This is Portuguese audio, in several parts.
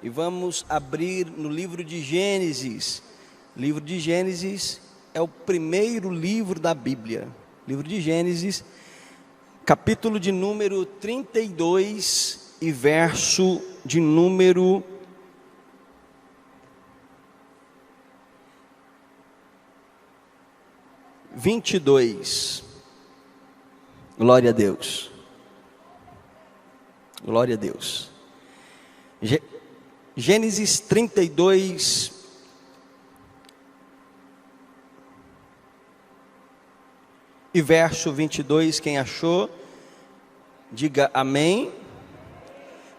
e vamos abrir no livro de Gênesis. O livro de Gênesis é o primeiro livro da Bíblia. Livro de Gênesis, capítulo de número 32 e verso de número 22. Glória a Deus. Glória a Deus. Gênesis 32 e verso 22, quem achou, diga amém.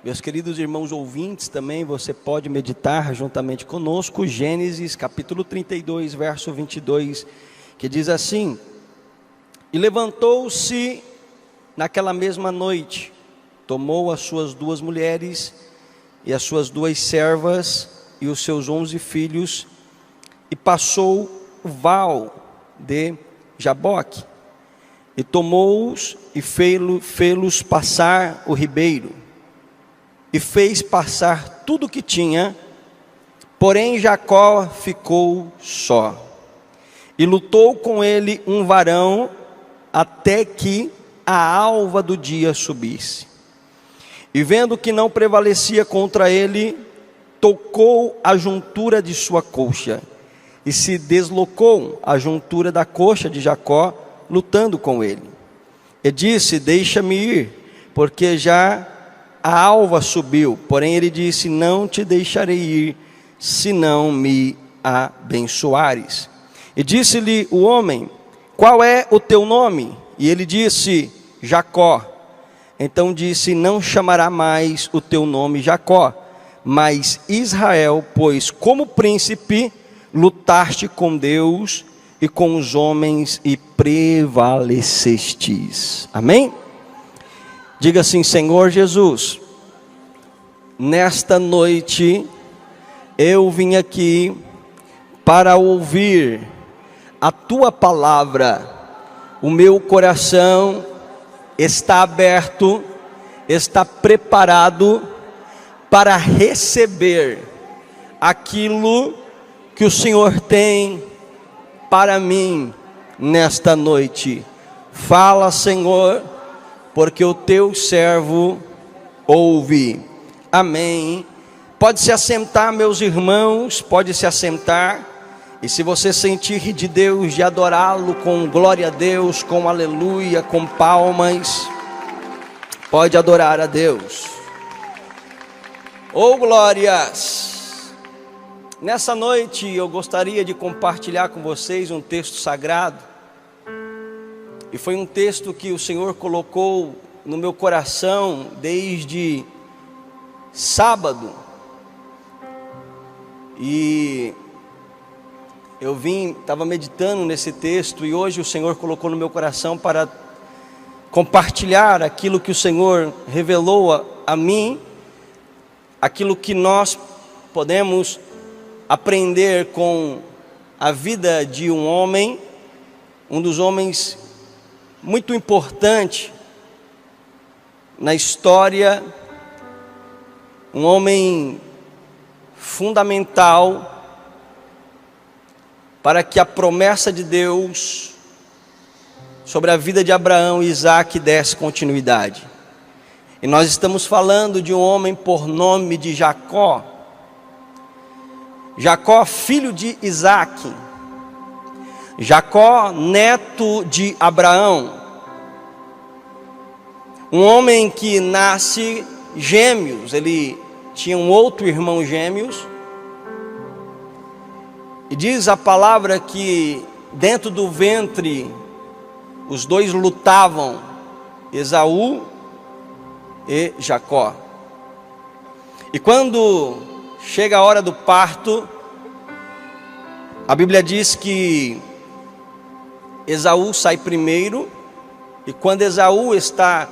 Meus queridos irmãos ouvintes, também você pode meditar juntamente conosco, Gênesis capítulo 32, verso 22, que diz assim: E levantou-se naquela mesma noite, tomou as suas 2 mulheres e as suas 2 servas e os seus 11 filhos, e passou o val de Jaboque, e tomou-os e fê-los passar o ribeiro, e fez passar tudo o que tinha, porém Jacó ficou só. E lutou com ele um varão até que a alva do dia subisse. E vendo que não prevalecia contra ele, tocou a juntura de sua coxa, e se deslocou a juntura da coxa de Jacó, lutando com ele. E disse: Deixa-me ir, porque já a alva subiu. Porém ele disse: Não te deixarei ir, se não me abençoares. E disse-lhe o homem: Qual é o teu nome? E ele disse: Jacó. Então disse: Não chamará mais o teu nome Jacó, mas Israel, pois como príncipe lutaste com Deus e com os homens e prevalecestes. Amém? Diga assim: Senhor Jesus, nesta noite eu vim aqui para ouvir a tua palavra. O meu coração está aberto, está preparado para receber aquilo que o Senhor tem para mim nesta noite. Fala, Senhor, porque o teu servo ouve. Amém. Pode se assentar, meus irmãos, pode se assentar. E se você sentir de Deus, de adorá-lo com glória a Deus, com aleluia, com palmas, pode adorar a Deus. Oh glórias! Nessa noite eu gostaria de compartilhar com vocês um texto sagrado. E foi um texto que o Senhor colocou no meu coração desde sábado. E eu estava meditando nesse texto, e hoje o Senhor colocou no meu coração para compartilhar aquilo que o Senhor revelou a mim, aquilo que nós podemos aprender com a vida de um homem, um dos homens muito importante na história, um homem fundamental para que a promessa de Deus sobre a vida de Abraão e Isaac desse continuidade. E nós estamos falando de um homem por nome de Jacó. Jacó, filho de Isaac. Jacó, neto de Abraão. Um homem que nasce gêmeos. Ele tinha um outro irmão gêmeos. E diz a palavra que dentro do ventre os dois lutavam, Esaú e Jacó. E quando chega a hora do parto, a Bíblia diz que Esaú sai primeiro, e quando Esaú está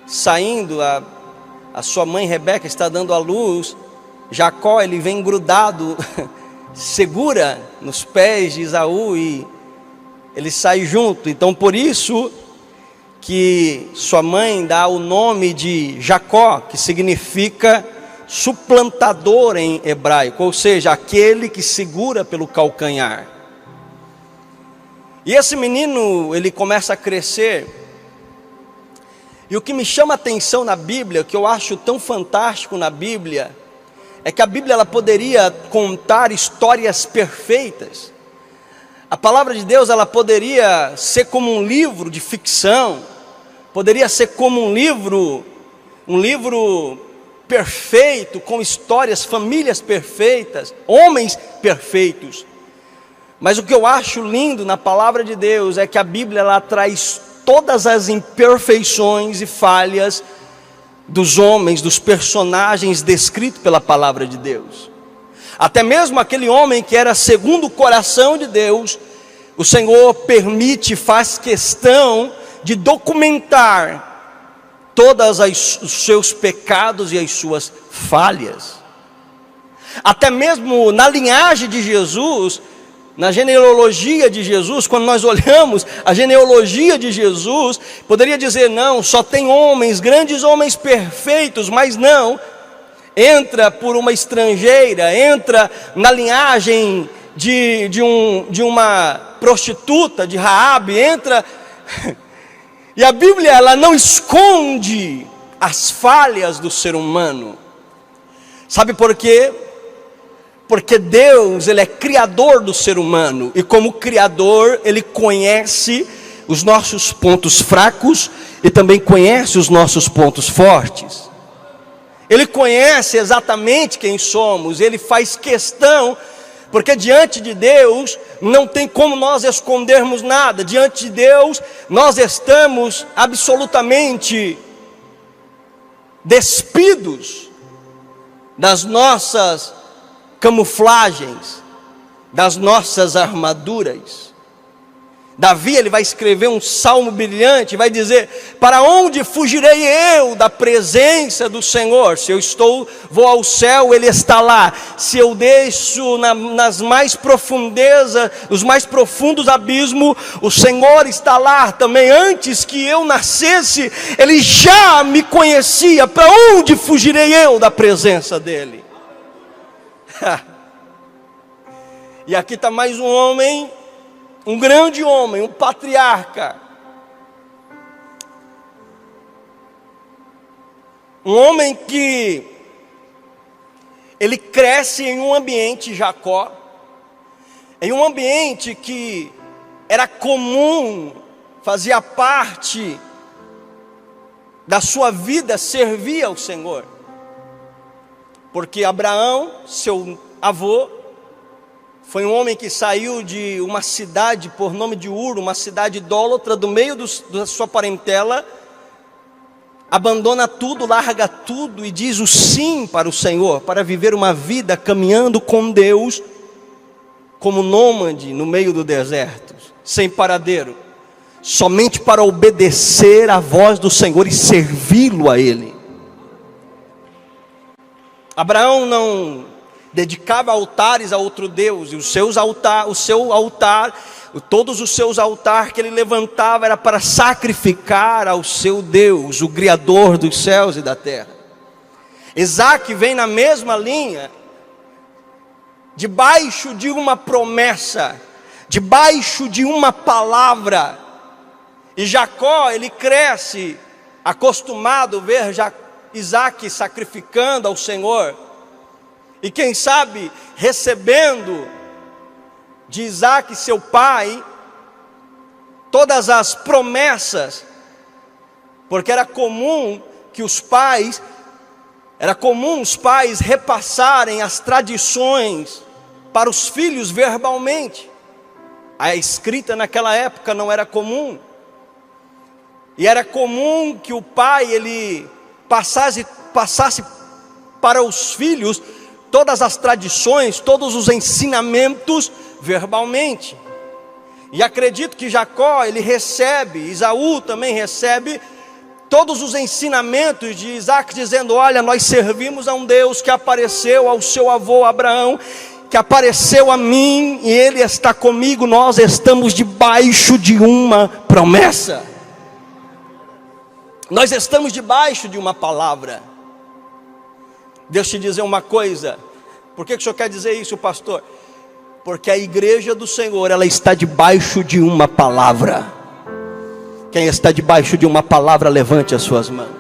saindo, a sua mãe Rebeca está dando à luz, Jacó ele vem grudado, segura nos pés de Esaú e ele sai junto. Então por isso que sua mãe dá o nome de Jacó, que significa suplantador em hebraico, ou seja, aquele que segura pelo calcanhar. E esse menino, ele começa a crescer, e o que me chama a atenção na Bíblia, que eu acho tão fantástico na Bíblia, é que a Bíblia ela poderia contar histórias perfeitas. A palavra de Deus ela poderia ser como um livro de ficção, poderia ser como um livro perfeito, com histórias, famílias perfeitas, homens perfeitos. Mas o que eu acho lindo na palavra de Deus é que a Bíblia ela traz todas as imperfeições e falhas dos homens, dos personagens descritos pela palavra de Deus. Até mesmo aquele homem que era segundo o coração de Deus, o Senhor permite, faz questão de documentar todos os seus pecados e as suas falhas. Até mesmo na linhagem de Jesus, na genealogia de Jesus, quando nós olhamos a genealogia de Jesus, poderia dizer, não, só tem homens, grandes homens perfeitos, mas não, entra por uma estrangeira, entra na linhagem de uma prostituta, de Raabe, entra... E a Bíblia ela não esconde as falhas do ser humano. Sabe por quê? Porque Deus ele é criador do ser humano. E como criador ele conhece os nossos pontos fracos e também conhece os nossos pontos fortes. Ele conhece exatamente quem somos. Ele faz questão... Porque diante de Deus não tem como nós escondermos nada. Diante de Deus nós estamos absolutamente despidos das nossas camuflagens, das nossas armaduras. Davi ele vai escrever um salmo brilhante, vai dizer: para onde fugirei eu da presença do Senhor? Se eu vou ao céu, Ele está lá. Se eu desço nas mais profundezas, os mais profundos abismos, o Senhor está lá também. Antes que eu nascesse, Ele já me conhecia. Para onde fugirei eu da presença dEle? E aqui está mais um homem, um grande homem, um patriarca, um homem que ele cresce em um ambiente, Jacó, em um ambiente que era comum, fazia parte da sua vida servir ao Senhor, porque Abraão, seu avô, foi um homem que saiu de uma cidade por nome de Ur, uma cidade idólatra, do meio da sua parentela, abandona tudo, larga tudo e diz o sim para o Senhor, para viver uma vida caminhando com Deus, como nômade no meio do deserto, sem paradeiro, somente para obedecer à voz do Senhor e servi-lo a Ele. Abraão não dedicava altares a outro Deus, e todos os seus altares que ele levantava era para sacrificar ao seu Deus, o Criador dos céus e da terra. Isaac vem na mesma linha, debaixo de uma promessa, debaixo de uma palavra. E Jacó, ele cresce acostumado a ver Isaac sacrificando ao Senhor, e quem sabe recebendo de Isaac, seu pai, todas as promessas, porque era comum os pais repassarem as tradições para os filhos verbalmente. A escrita naquela época não era comum, e era comum que o pai ele passasse para os filhos todas as tradições, todos os ensinamentos verbalmente. E acredito que Jacó ele recebe, Esaú também recebe todos os ensinamentos de Isaac, dizendo: olha, nós servimos a um Deus que apareceu ao seu avô Abraão, que apareceu a mim, e Ele está comigo. Nós estamos debaixo de uma promessa, nós estamos debaixo de uma palavra. Deixa eu te dizer uma coisa. Por que o senhor quer dizer isso, pastor? Porque a igreja do Senhor, ela está debaixo de uma palavra. Quem está debaixo de uma palavra, levante as suas mãos.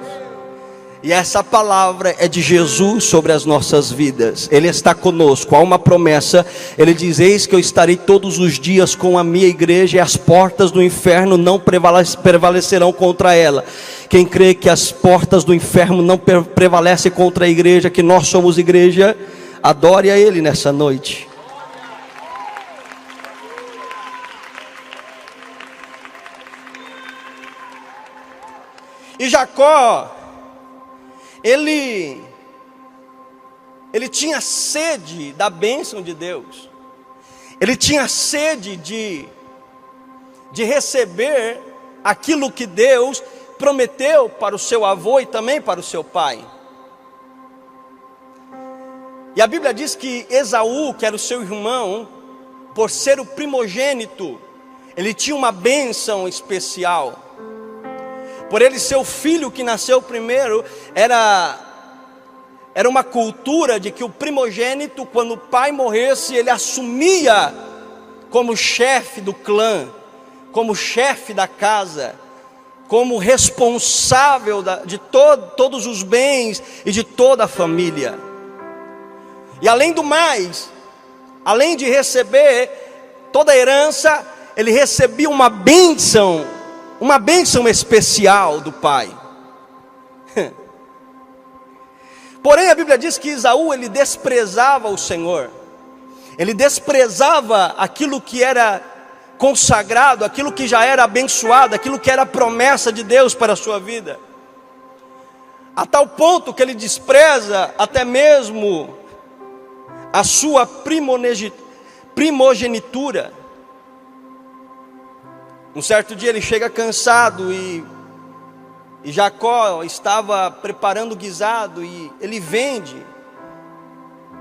E essa palavra é de Jesus sobre as nossas vidas. Ele está conosco, há uma promessa. Ele diz: eis que eu estarei todos os dias com a minha igreja, e as portas do inferno não prevalecerão contra ela. Quem crê que as portas do inferno não prevalecem contra a igreja, que nós somos igreja, adore a Ele nessa noite. E Jacó, ele tinha sede da bênção de Deus. Ele tinha sede de receber aquilo que Deus prometeu para o seu avô e também para o seu pai. E a Bíblia diz que Esaú, que era o seu irmão, por ser o primogênito, ele tinha uma bênção especial. Por ele ser o filho que nasceu primeiro, era uma cultura de que o primogênito, quando o pai morresse, ele assumia como chefe do clã, como chefe da casa, como responsável de todos os bens e de toda a família. E além do mais, além de receber toda a herança, ele recebia uma bênção especial do pai. Porém a Bíblia diz que Esaú, ele desprezava o Senhor. Ele desprezava aquilo que era consagrado, aquilo que já era abençoado, aquilo que era promessa de Deus para a sua vida. A tal ponto que ele despreza até mesmo a sua primogenitura. Um certo dia ele chega cansado e Jacó estava preparando o guisado e ele vende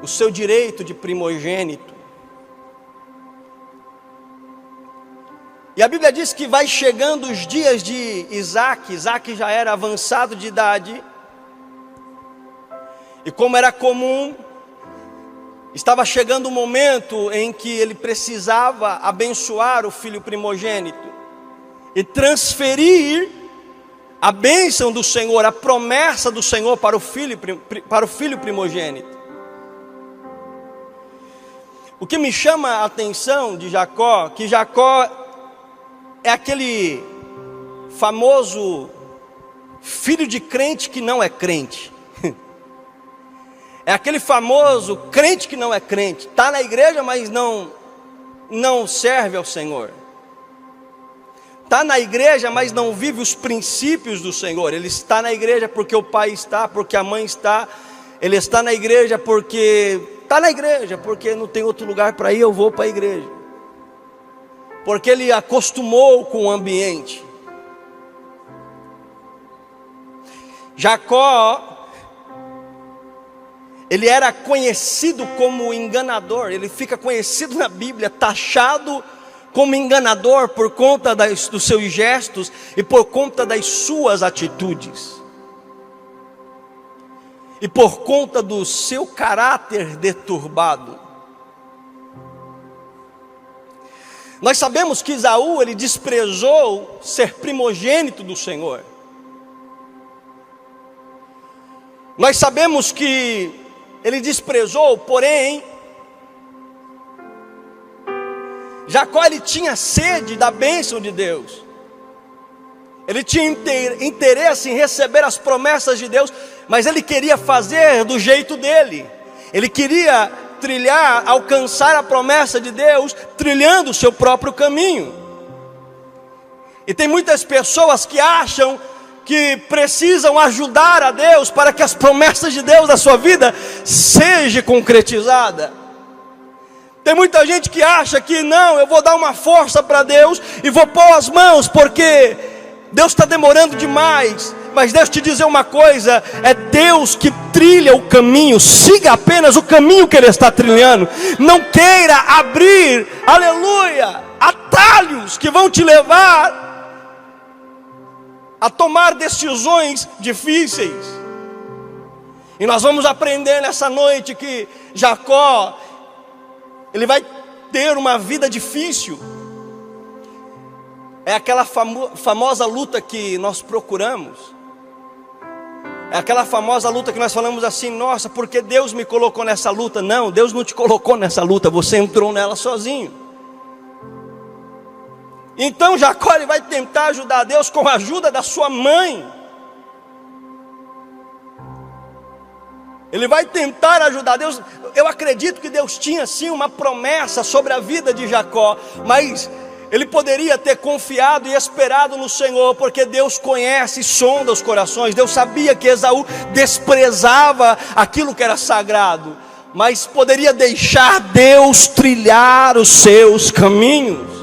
o seu direito de primogênito. E a Bíblia diz que vai chegando os dias de Isaac. Isaac já era avançado de idade. E como era comum, estava chegando o momento em que ele precisava abençoar o filho primogênito e transferir a bênção do Senhor, a promessa do Senhor para o filho primogênito. O que me chama a atenção de Jacó, que Jacó é aquele famoso filho de crente que não é crente. É aquele famoso crente que não é crente. Está na igreja, mas não serve ao Senhor. Está na igreja, mas não vive os princípios do Senhor. Ele está na igreja porque o pai está, porque a mãe está. Ele está na igreja porque não tem outro lugar para ir, eu vou para a igreja. Porque ele acostumou com o ambiente. Jacó, ele era conhecido como enganador. Ele fica conhecido na Bíblia, taxado como enganador por conta dos seus gestos e por conta das suas atitudes. E por conta do seu caráter deturbado. Nós sabemos que Esaú, ele desprezou ser primogênito do Senhor. Nós sabemos que ele desprezou, porém, Jacó, ele tinha sede da bênção de Deus. Ele tinha interesse em receber as promessas de Deus, mas ele queria fazer do jeito dele. Ele queria alcançar a promessa de Deus, trilhando o seu próprio caminho. E tem muitas pessoas que acham que precisam ajudar a Deus para que as promessas de Deus da sua vida sejam concretizadas. Tem muita gente que acha que não, eu vou dar uma força para Deus e vou pôr as mãos porque Deus está demorando demais. Mas deixa eu te dizer uma coisa, é Deus que trilha o caminho. Siga apenas o caminho que Ele está trilhando. Não queira abrir, aleluia, atalhos que vão te levar a tomar decisões difíceis. E nós vamos aprender nessa noite que Jacó, ele vai ter uma vida difícil. É aquela famosa luta que nós procuramos. É aquela famosa luta que nós falamos assim: nossa, porque Deus me colocou nessa luta? Não, Deus não te colocou nessa luta, você entrou nela sozinho. Então Jacó, ele vai tentar ajudar Deus com a ajuda da sua mãe. Ele vai tentar ajudar Deus. Eu acredito que Deus tinha sim uma promessa sobre a vida de Jacó, mas ele poderia ter confiado e esperado no Senhor, porque Deus conhece e sonda os corações. Deus sabia que Esaú desprezava aquilo que era sagrado, mas poderia deixar Deus trilhar os seus caminhos.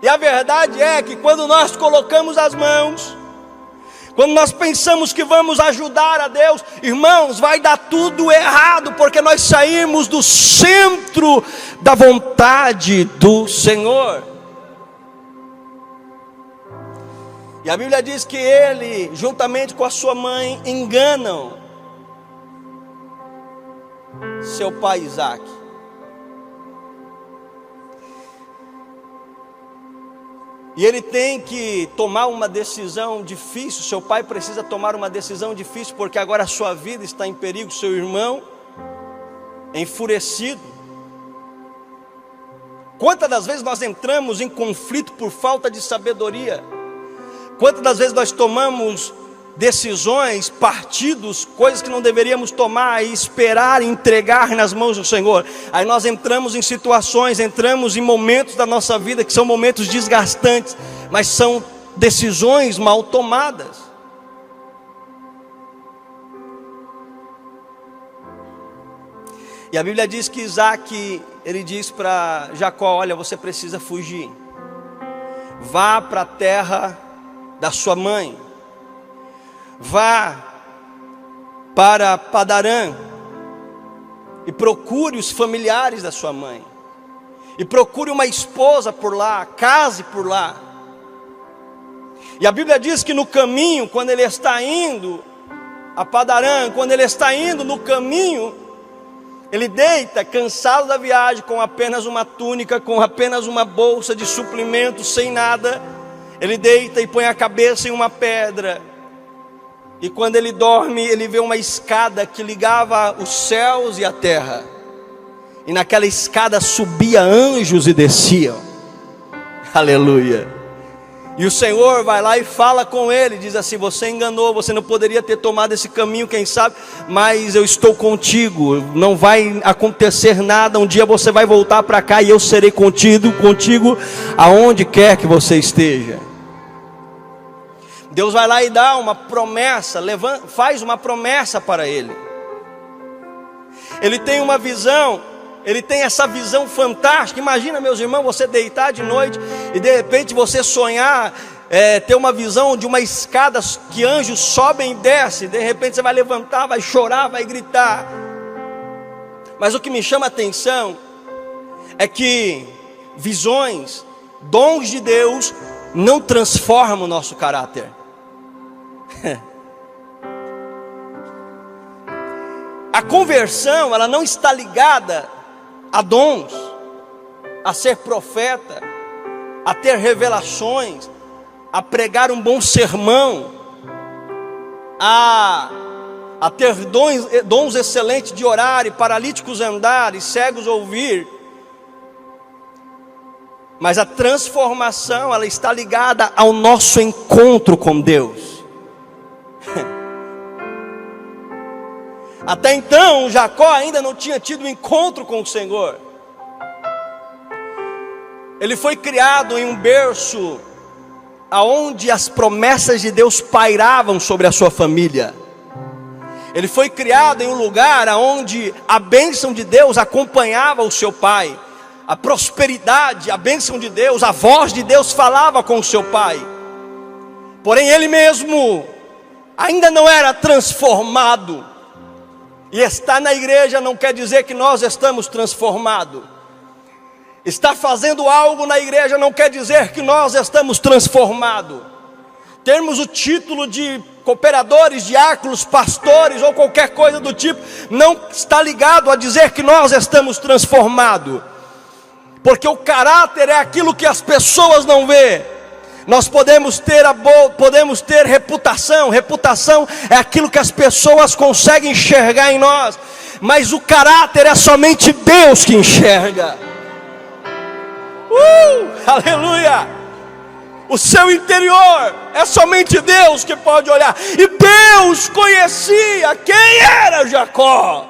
E a verdade é que quando nós colocamos as mãos, quando nós pensamos que vamos ajudar a Deus, irmãos, vai dar tudo errado, porque nós saímos do centro da vontade do Senhor. E a Bíblia diz que ele, juntamente com a sua mãe, enganam seu pai Isaque. E ele tem que tomar uma decisão difícil. Seu pai precisa tomar uma decisão difícil, porque agora a sua vida está em perigo. Seu irmão enfurecido. Quantas das vezes nós entramos em conflito por falta de sabedoria? Quantas das vezes nós tomamos decisões, partidos, coisas que não deveríamos tomar e esperar e entregar nas mãos do Senhor? Aí nós entramos em situações, entramos em momentos da nossa vida que são momentos desgastantes, mas são decisões mal tomadas. E a Bíblia diz que Isaque, ele diz para Jacó: olha, você precisa fugir, vá para a terra da sua mãe, vá para Padarã e procure os familiares da sua mãe, e procure uma esposa por lá, case por lá. E a Bíblia diz que no caminho, quando ele está indo a Padarã, quando ele está indo no caminho, ele deita cansado da viagem, com apenas uma túnica, com apenas uma bolsa de suplemento, sem nada. Ele deita e põe a cabeça em uma pedra. E quando ele dorme, ele vê uma escada que ligava os céus e a terra. E naquela escada subia anjos e desciam. Aleluia. E o Senhor vai lá e fala com ele, diz assim: você enganou, você não poderia ter tomado esse caminho, quem sabe, mas eu estou contigo, não vai acontecer nada, um dia você vai voltar para cá e eu serei contigo aonde quer que você esteja. Deus vai lá e dá uma promessa, faz uma promessa para ele. Ele tem uma visão, ele tem essa visão fantástica. Imagina, meus irmãos, você deitar de noite e de repente você sonhar, ter uma visão de uma escada que anjos sobem e descem. De repente você vai levantar, vai chorar, vai gritar. Mas o que me chama a atenção é que visões, dons de Deus não transformam o nosso caráter. A conversão, ela não está ligada a dons, a ser profeta, a ter revelações, a pregar um bom sermão, a ter dons excelentes de orar, e paralíticos andar, e cegos ouvir. Mas a transformação, ela está ligada ao nosso encontro com Deus. Até então, Jacó ainda não tinha tido um encontro com o Senhor. Ele foi criado em um berço aonde as promessas de Deus pairavam sobre a sua família. Ele foi criado em um lugar aonde a bênção de Deus acompanhava o seu pai. A prosperidade, a bênção de Deus, a voz de Deus falava com o seu pai. Porém ele mesmo ainda não era transformado. E estar na igreja não quer dizer que nós estamos transformados. Estar fazendo algo na igreja não quer dizer que nós estamos transformados. termos o título de cooperadores, diáconos, pastores ou qualquer coisa do tipo, não está ligado a dizer que nós estamos transformados, porque o caráter é aquilo que as pessoas não vê. Nós podemos ter reputação é aquilo que as pessoas conseguem enxergar em nós, mas o caráter é somente Deus que enxerga. Aleluia! O seu interior é somente Deus que pode olhar. E Deus conhecia quem era Jacó.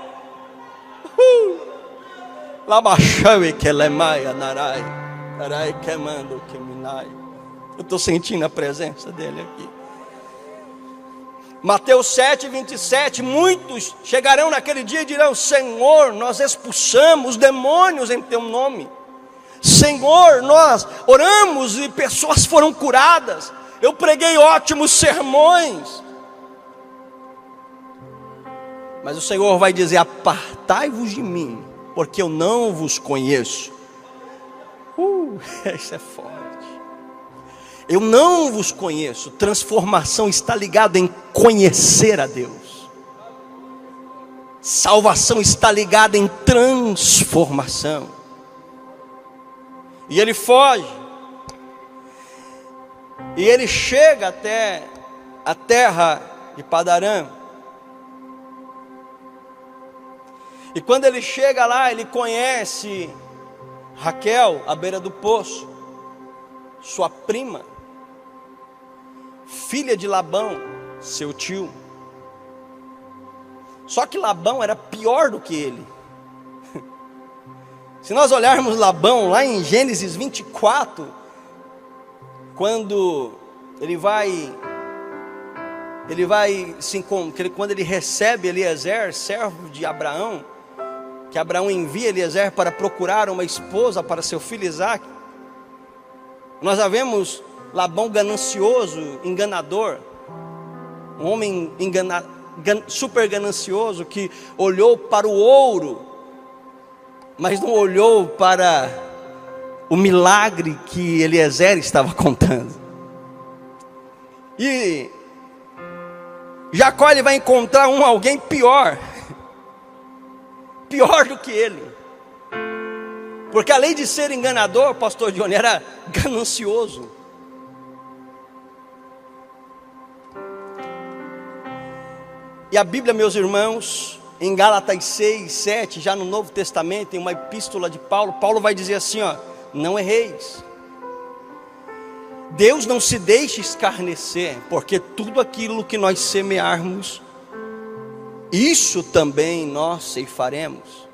Eu estou sentindo a presença dele aqui. Mateus 7:27. Muitos chegarão naquele dia e dirão: Senhor, nós expulsamos demônios em teu nome. Senhor, nós oramos e pessoas foram curadas. Eu preguei ótimos sermões. Mas o Senhor vai dizer: apartai-vos de mim, porque eu não vos conheço. Isso é forte. Eu não vos conheço. Transformação está ligada em conhecer a Deus. Salvação está ligada em transformação. E ele foge, e ele chega até a terra de Padarã. E quando ele chega lá, ele conhece Raquel à beira do poço, sua prima, filha de Labão, seu tio. Só que Labão era pior do que ele. Se nós olharmos Labão lá em Gênesis 24, quando quando ele recebe Eliezer, servo de Abraão, que Abraão envia Eliezer para procurar uma esposa para seu filho Isaque, nós já vemos Labão ganancioso, enganador, um homem super ganancioso, que olhou para o ouro, mas não olhou para o milagre que Eliezer estava contando. E Jacó, ele vai encontrar alguém pior do que ele, porque além de ser enganador, pastor Johnny, era ganancioso. E a Bíblia, meus irmãos, em Gálatas 6:7, já no Novo Testamento, em uma epístola de Paulo vai dizer assim: não erreis. Deus não se deixa escarnecer, porque tudo aquilo que nós semearmos, isso também nós ceifaremos.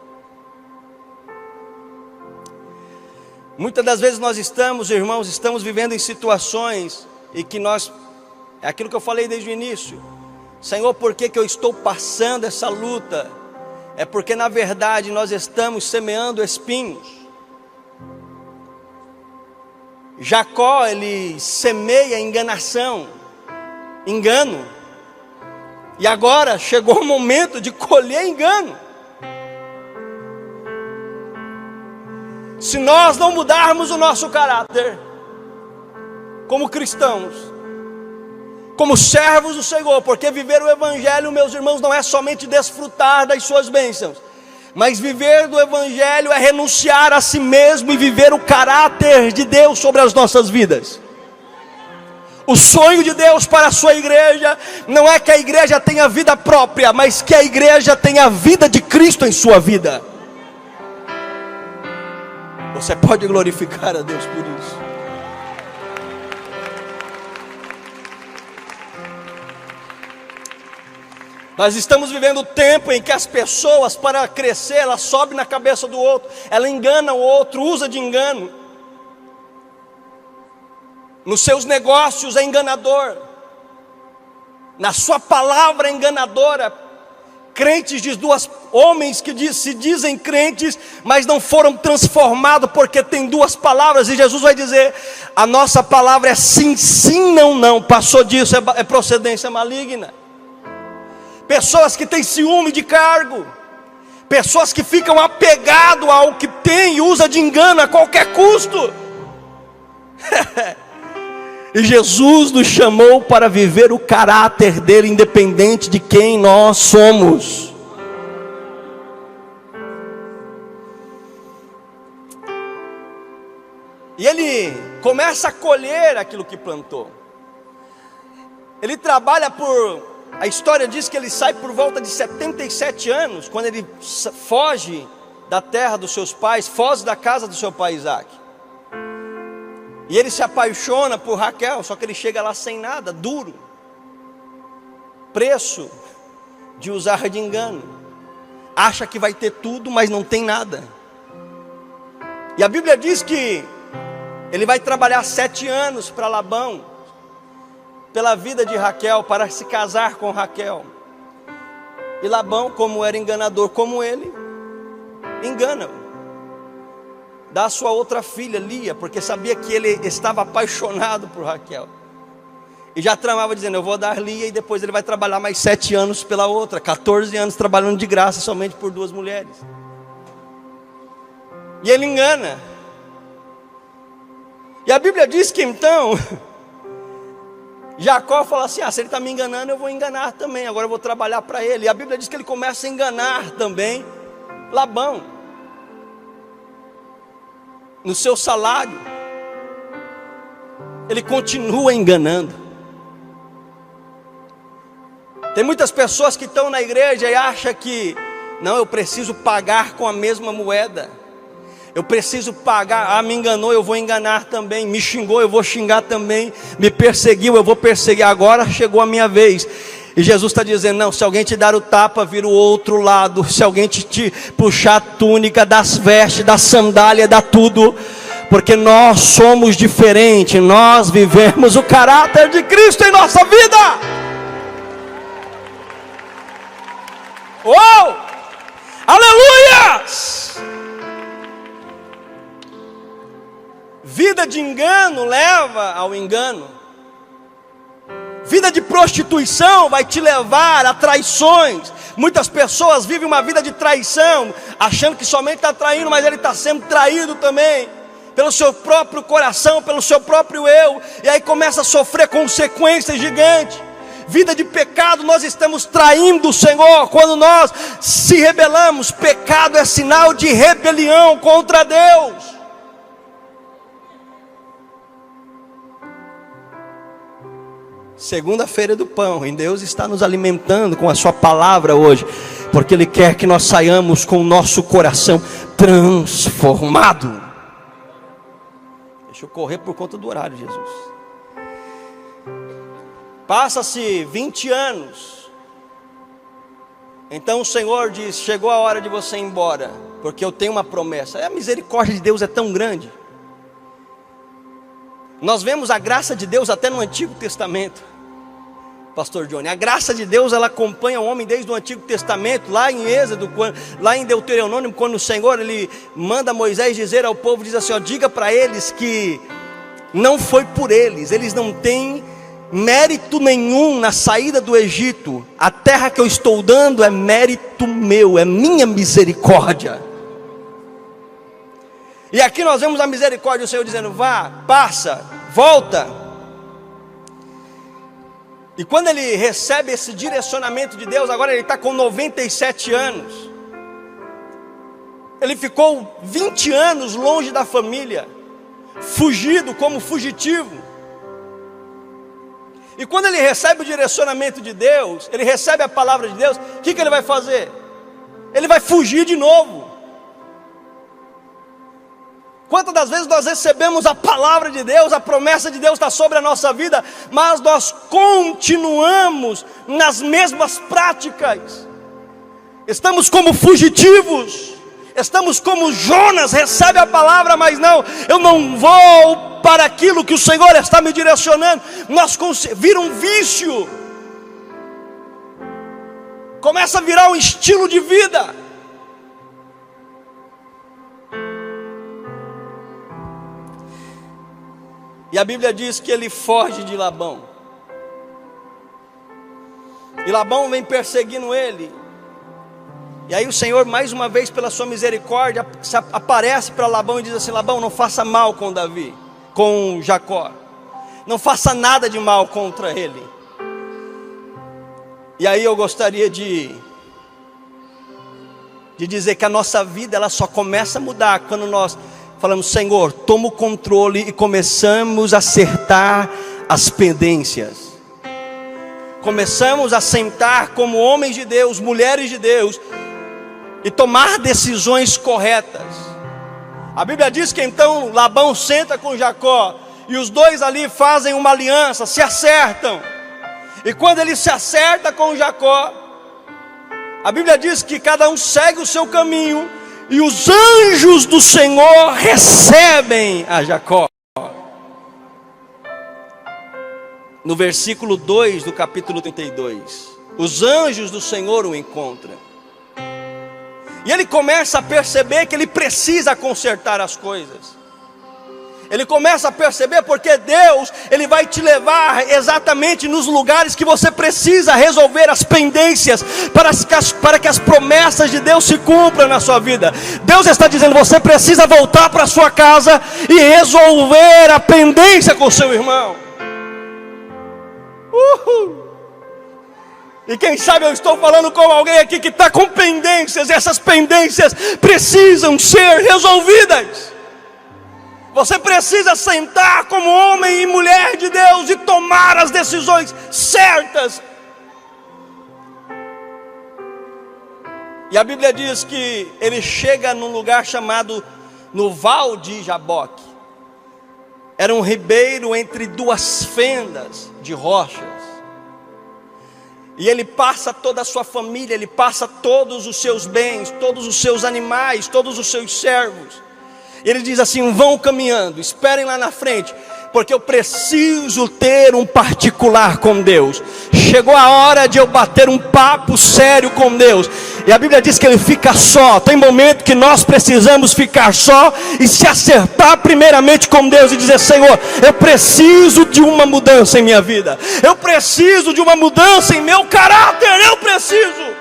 Muitas das vezes nós estamos vivendo em situações e que é aquilo que eu falei desde o início: Senhor, por que eu estou passando essa luta? É porque na verdade nós estamos semeando espinhos. Jacó, ele semeia enganação, engano, e agora chegou o momento de colher engano. Se nós não mudarmos o nosso caráter, como cristãos, como servos do Senhor, porque viver o Evangelho, meus irmãos, não é somente desfrutar das suas bênçãos, mas viver do Evangelho é renunciar a si mesmo e viver o caráter de Deus sobre as nossas vidas. O sonho de Deus para a sua igreja não é que a igreja tenha vida própria, mas que a igreja tenha a vida de Cristo em sua vida. Você pode glorificar a Deus por isso. Nós estamos vivendo o tempo em que as pessoas, para crescer, elas sobem na cabeça do outro, ela engana o outro, usa de engano. Nos seus negócios é enganador, na sua palavra é enganadora. Crentes homens que se dizem crentes, mas não foram transformados, porque tem duas palavras, e Jesus vai dizer: a nossa palavra é sim, sim, não, não. Passou disso, é procedência maligna. Pessoas que têm ciúme de cargo, pessoas que ficam apegadas ao que tem e usa de engano a qualquer custo. E Jesus nos chamou para viver o caráter dele, independente de quem nós somos. E ele começa a colher aquilo que plantou. Ele trabalha a história diz que ele sai por volta de 77 anos, quando ele foge da terra dos seus pais, foge da casa do seu pai Isaac. E ele se apaixona por Raquel, só que ele chega lá sem nada, duro. Preço de usar de engano. Acha que vai ter tudo, mas não tem nada. E a Bíblia diz que ele vai trabalhar 7 anos para Labão, pela vida de Raquel, para se casar com Raquel. E Labão, como era enganador como ele, engana-o. Dá a sua outra filha, Lia, porque sabia que ele estava apaixonado por Raquel. E já tramava dizendo, eu vou dar Lia e depois ele vai trabalhar mais 7 anos pela outra. 14 anos trabalhando de graça somente por 2 mulheres. E ele engana. E a Bíblia diz que então Jacó fala assim, se ele está me enganando, eu vou enganar também, agora eu vou trabalhar para ele. E a Bíblia diz que ele começa a enganar também Labão. No seu salário, ele continua enganando. Tem muitas pessoas que estão na igreja e acham que, não, eu preciso pagar com a mesma moeda. Eu preciso pagar, me enganou, eu vou enganar também. Me xingou, eu vou xingar também. Me perseguiu, eu vou perseguir. Agora chegou a minha vez. E Jesus está dizendo, não, se alguém te dar o tapa, vira o outro lado. Se alguém te puxar a túnica, dá as vestes, dá sandália, dá tudo. Porque nós somos diferentes, nós vivemos o caráter de Cristo em nossa vida. Oh! Aleluias! Vida de engano leva ao engano. Vida de prostituição vai te levar a traições. Muitas pessoas vivem uma vida de traição, achando que somente está traindo, mas ele está sendo traído também, pelo seu próprio coração, pelo seu próprio eu. E aí começa a sofrer consequências gigantes. Vida de pecado, nós estamos traindo o Senhor. Quando nós se rebelamos, pecado é sinal de rebelião contra Deus. Segunda-feira do pão, e Deus está nos alimentando com a sua palavra hoje, porque Ele quer que nós saiamos com o nosso coração transformado. Deixa eu correr por conta do horário, Jesus. Passa-se 20 anos. Então o Senhor diz, chegou a hora de você ir embora, porque eu tenho uma promessa. A misericórdia de Deus é tão grande. Nós vemos a graça de Deus até no Antigo Testamento, Pastor Johnny. A graça de Deus, ela acompanha o homem desde o Antigo Testamento, lá em Êxodo, lá em Deuteronômio, quando o Senhor ele manda Moisés dizer ao povo, diz assim, diga para eles que não foi por eles não têm mérito nenhum na saída do Egito. A terra que eu estou dando é mérito meu, é minha misericórdia. E aqui nós vemos a misericórdia do Senhor dizendo, vá, passa, volta. E quando ele recebe esse direcionamento de Deus, agora ele está com 97 anos. Ele ficou 20 anos longe da família, fugido como fugitivo. E quando ele recebe o direcionamento de Deus, ele recebe a palavra de Deus, o que ele vai fazer? Ele vai fugir de novo. Quantas das vezes nós recebemos a palavra de Deus, a promessa de Deus está sobre a nossa vida, mas nós continuamos nas mesmas práticas. Estamos como fugitivos, estamos como Jonas, recebe a palavra, mas não, eu não vou para aquilo que o Senhor está me direcionando. Vira um vício, começa a virar um estilo de vida. E a Bíblia diz que ele foge de Labão. E Labão vem perseguindo ele. E aí o Senhor, mais uma vez, pela sua misericórdia, aparece para Labão e diz assim, Labão, não faça mal com Davi, com Jacó. não faça nada de mal contra ele. E aí eu gostaria de dizer que a nossa vida, ela só começa a mudar quando nós falamos: Senhor, toma o controle, e começamos a acertar as pendências. Começamos a sentar como homens de Deus, mulheres de Deus, e tomar decisões corretas. A Bíblia diz que então Labão senta com Jacó, e os dois ali fazem uma aliança, se acertam. E quando ele se acerta com Jacó, a Bíblia diz que cada um segue o seu caminho, e os anjos do Senhor recebem a Jacó. No versículo 2 do capítulo 32, os anjos do Senhor o encontram. E ele começa a perceber que ele precisa consertar as coisas. Ele começa a perceber porque Deus, Ele vai te levar exatamente nos lugares que você precisa resolver as pendências, para que as promessas de Deus se cumpram na sua vida. Deus está dizendo: você precisa voltar para a sua casa e resolver a pendência com o seu irmão. E quem sabe eu estou falando com alguém aqui que está com pendências, e essas pendências precisam ser resolvidas. Você precisa sentar como homem e mulher de Deus e tomar as decisões certas. E a Bíblia diz que ele chega num lugar chamado no Val de Jaboque. Era um ribeiro entre duas fendas de rochas. E ele passa toda a sua família, ele passa todos os seus bens, todos os seus animais, todos os seus servos. Ele diz assim: vão caminhando, esperem lá na frente, porque eu preciso ter um particular com Deus. Chegou a hora de eu bater um papo sério com Deus. E a Bíblia diz que ele fica só. Tem momento que nós precisamos ficar só e se acertar primeiramente com Deus e dizer: Senhor, eu preciso de uma mudança em minha vida, eu preciso de uma mudança em meu caráter, eu preciso.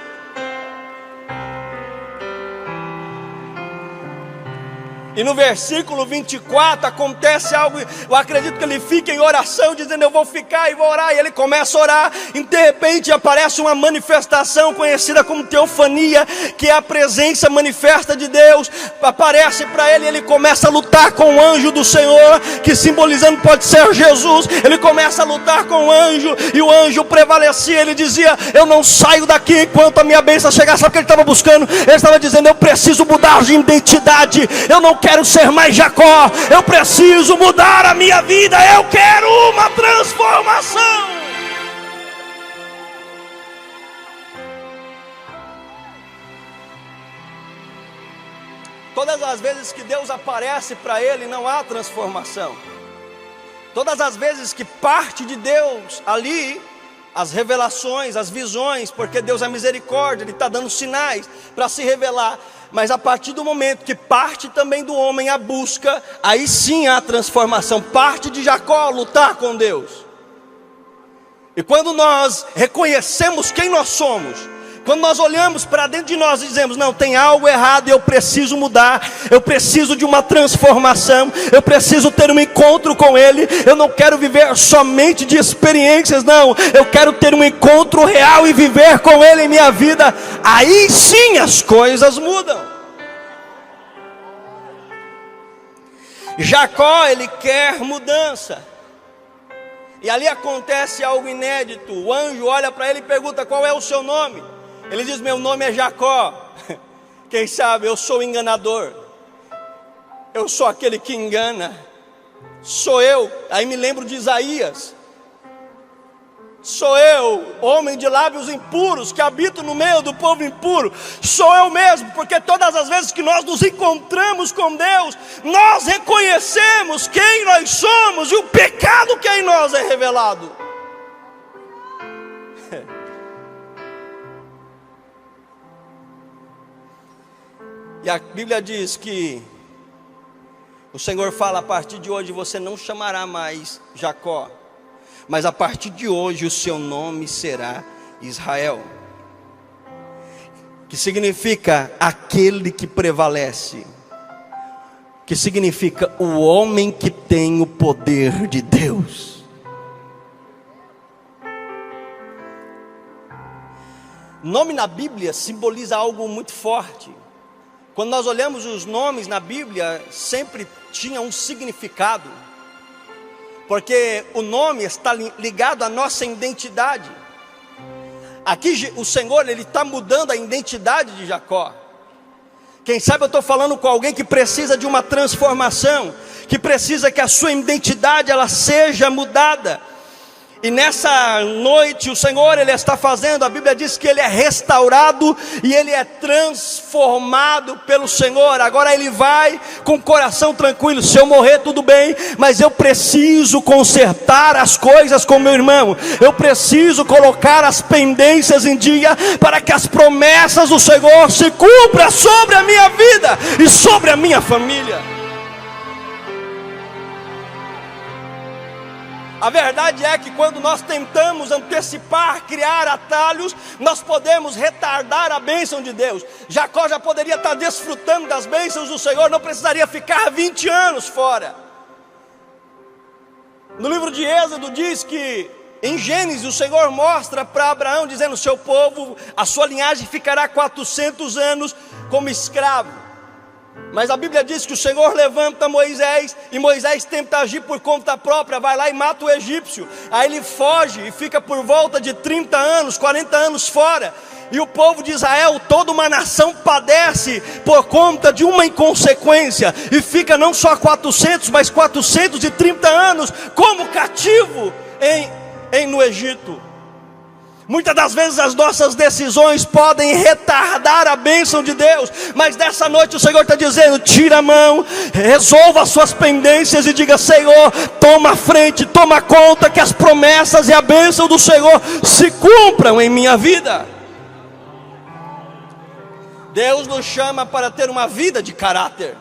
E no versículo 24 acontece algo. Eu acredito que ele fica em oração, dizendo: eu vou ficar e vou orar. E ele começa a orar, e de repente aparece uma manifestação conhecida como teofania, que é a presença manifesta de Deus. Aparece para ele, e ele começa a lutar com o anjo do Senhor, que simbolizando pode ser Jesus. Ele começa a lutar com o anjo, e o anjo prevalecia. Ele dizia: eu não saio daqui enquanto a minha bênção chegar. Sabe o que ele estava buscando? Ele estava dizendo: eu preciso mudar de identidade, eu não quero ser mais Jacó, eu preciso mudar a minha vida, eu quero uma transformação. Todas as vezes que Deus aparece para ele, não há transformação. Todas as vezes que parte de Deus ali, as revelações, as visões, porque Deus é misericórdia, Ele está dando sinais para se revelar. Mas a partir do momento que parte também do homem a busca, aí sim há transformação. Parte de Jacó lutar com Deus. E quando nós reconhecemos quem nós somos, quando nós olhamos para dentro de nós e dizemos: não, tem algo errado, eu preciso mudar, eu preciso de uma transformação, eu preciso ter um encontro com Ele, eu não quero viver somente de experiências, não, eu quero ter um encontro real e viver com Ele em minha vida. Aí sim as coisas mudam. Jacó, ele quer mudança. E ali acontece algo inédito. O anjo olha para ele e pergunta: qual é o seu nome? Ele diz: meu nome é Jacó. Quem sabe eu sou enganador, eu sou aquele que engana, sou eu. Aí me lembro de Isaías: sou eu, homem de lábios impuros, que habito no meio do povo impuro. Sou eu mesmo, porque todas as vezes que nós nos encontramos com Deus, nós reconhecemos quem nós somos e o pecado que em nós é revelado. E a Bíblia diz que o Senhor fala: a partir de hoje você não chamará mais Jacó, mas a partir de hoje o seu nome será Israel, que significa aquele que prevalece, que significa o homem que tem o poder de Deus. Nome na Bíblia simboliza algo muito forte. Quando nós olhamos os nomes na Bíblia, sempre tinha um significado. Porque o nome está ligado à nossa identidade. Aqui o Senhor, Ele está mudando a identidade de Jacó. Quem sabe eu estou falando com alguém que precisa de uma transformação, que precisa que a sua identidade ela seja mudada. E nessa noite o Senhor, Ele está fazendo, a Bíblia diz que Ele é restaurado e Ele é transformado pelo Senhor. Agora Ele vai com o coração tranquilo, se eu morrer tudo bem, mas eu preciso consertar as coisas com meu irmão. Eu preciso colocar as pendências em dia, para que as promessas do Senhor se cumpram sobre a minha vida e sobre a minha família. A verdade é que quando nós tentamos antecipar, criar atalhos, nós podemos retardar a bênção de Deus. Jacó já poderia estar desfrutando das bênçãos do Senhor, não precisaria ficar 20 anos fora. No livro de Êxodo diz que, em Gênesis, o Senhor mostra para Abraão, dizendo: seu povo, a sua linhagem ficará 400 anos como escravo. Mas a Bíblia diz que o Senhor levanta Moisés, e Moisés tenta agir por conta própria, vai lá e mata o egípcio. Aí ele foge e fica por volta de 30 anos, 40 anos fora. E o povo de Israel, toda uma nação, padece por conta de uma inconsequência, e fica não só 400, mas 430 anos como cativo no Egito. Muitas das vezes as nossas decisões podem retardar a bênção de Deus, mas nessa noite o Senhor está dizendo: tira a mão, resolva as suas pendências e diga: Senhor, toma a frente, toma conta, que as promessas e a bênção do Senhor se cumpram em minha vida. Deus nos chama para ter uma vida de caráter.